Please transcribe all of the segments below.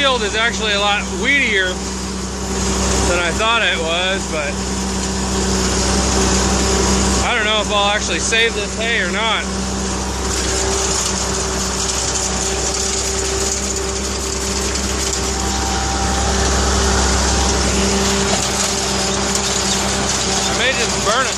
field is actually a lot weedier than I thought it was, but I don't know if I'll actually save this hay or not. I may just burn it.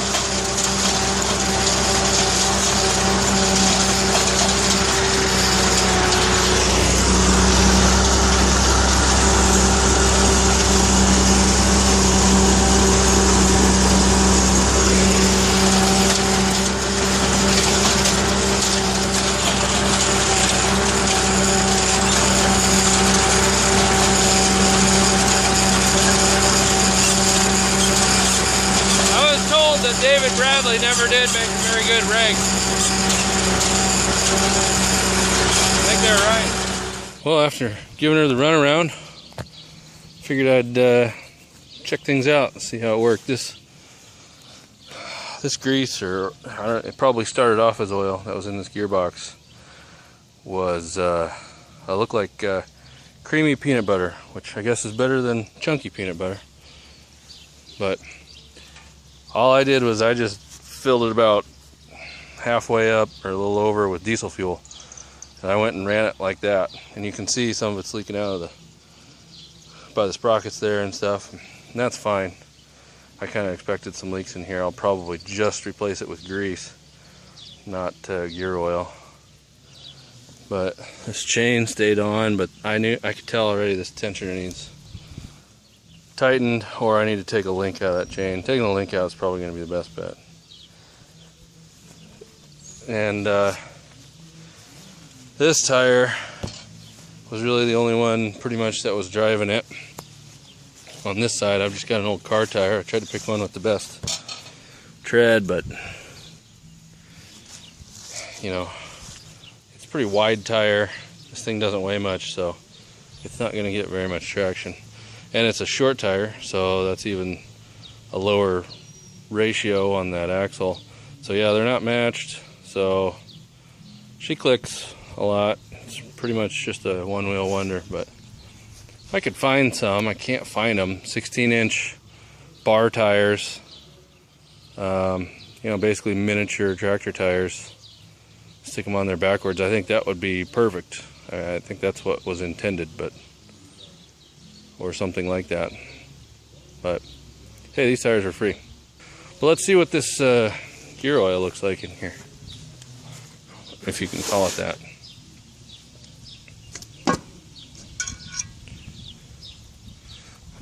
David Bradley never did make a very good rake. I think they're right. Well, after giving her the runaround, figured I'd check things out, see how it worked. This grease, or it probably started off as oil that was in this gearbox, was looked like creamy peanut butter, which I guess is better than chunky peanut butter. But all I did was I just filled it about halfway up or a little over with diesel fuel, and I went and ran it like that, and you can see some of it's leaking out of by the sprockets there and stuff, and that's fine. I kind of expected some leaks in here. I'll probably just replace it with grease, not gear oil. But this chain stayed on, but I could tell already this tensioner needs tightened, or I need to take a link out of that chain. Taking the link out is probably going to be the best bet. And this tire was really the only one pretty much that was driving it. On this side, I've just got an old car tire. I tried to pick one with the best tread, but you know, it's a pretty wide tire. This thing doesn't weigh much, so it's not going to get very much traction. And it's a short tire, so that's even a lower ratio on that axle. So yeah, they're not matched, so she clicks a lot. It's pretty much just a one-wheel wonder, but if I could find some, I can't find them. 16-inch bar tires, you know, basically miniature tractor tires. Stick them on there backwards. I think that would be perfect. I think that's what was intended, but or something like that. But hey, these tires are free. But let's see what this gear oil looks like in here, if you can call it that.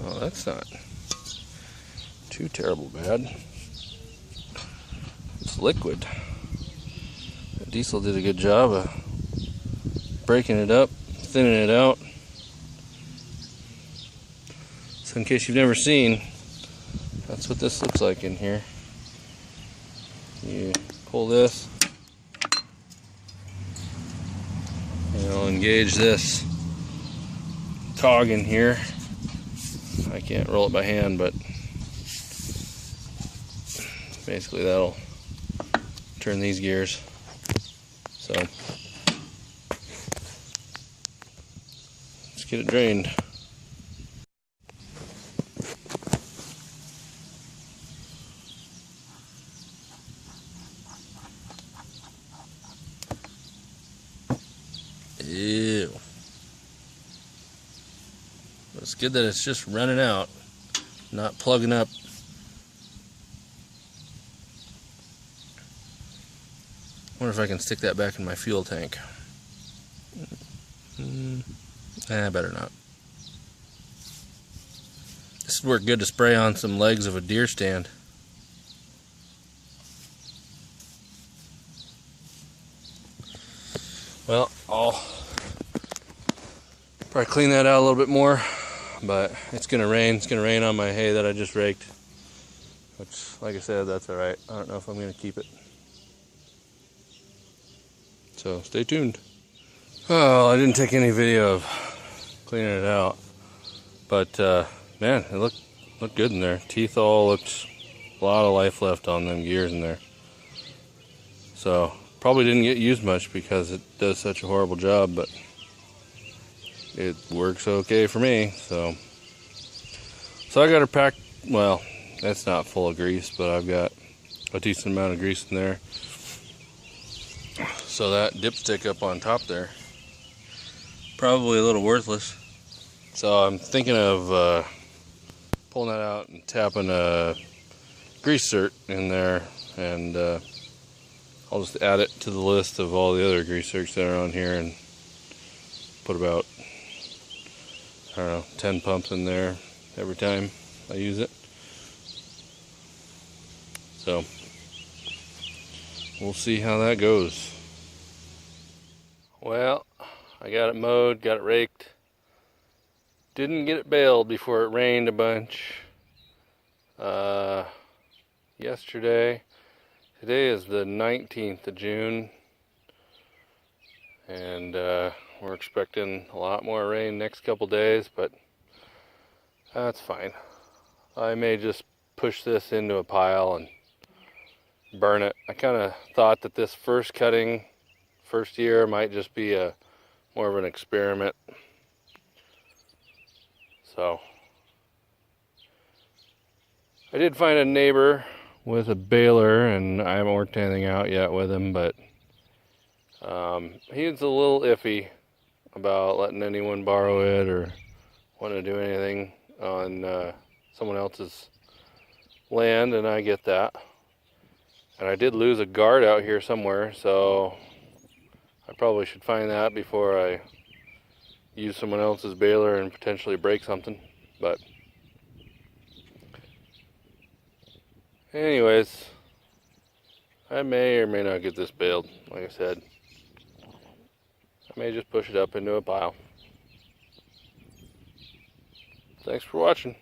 Oh, that's not too terrible bad. It's liquid. The diesel did a good job of breaking it up, thinning it out. So in case you've never seen, that's what this looks like in here. You pull this, and it'll engage this cog in here. I can't roll it by hand, but basically that'll turn these gears. So let's get it drained. Ew. It's good that it's just running out, not plugging up. Wonder if I can stick that back in my fuel tank. Better not. This would work good to spray on some legs of a deer stand. Well, I'll probably clean that out a little bit more, but it's gonna rain. It's gonna rain on my hay that I just raked, which, like I said, that's all right. I don't know if I'm gonna keep it. So stay tuned. Oh, I didn't take any video of cleaning it out, but man, it looked good in there. Teeth all looked, a lot of life left on them gears in there. So probably didn't get used much because it does such a horrible job, but it works okay for me. So I got her packed. Well, that's not full of grease, but I've got a decent amount of grease in there. So that dipstick up on top there, probably a little worthless. So I'm thinking of pulling that out and tapping a grease cert in there, and I'll just add it to the list of all the other grease certs that are on here and put about, I don't know, 10 pumps in there every time I use it. So we'll see how that goes. Well, I got it mowed, got it raked. Didn't get it baled before it rained a bunch yesterday. Today is the 19th of June, and we're expecting a lot more rain next couple days, but that's fine. I may just push this into a pile and burn it. I kind of thought that this first year might just be more of an experiment. So I did find a neighbor with a baler, and I haven't worked anything out yet with him, but he's a little iffy about letting anyone borrow it or want to do anything on someone else's land, and I get that. And I did lose a guard out here somewhere, so I probably should find that before I use someone else's baler and potentially break something. But anyways, I may or may not get this baled. Like I said, I may just push it up into a pile. Thanks for watching.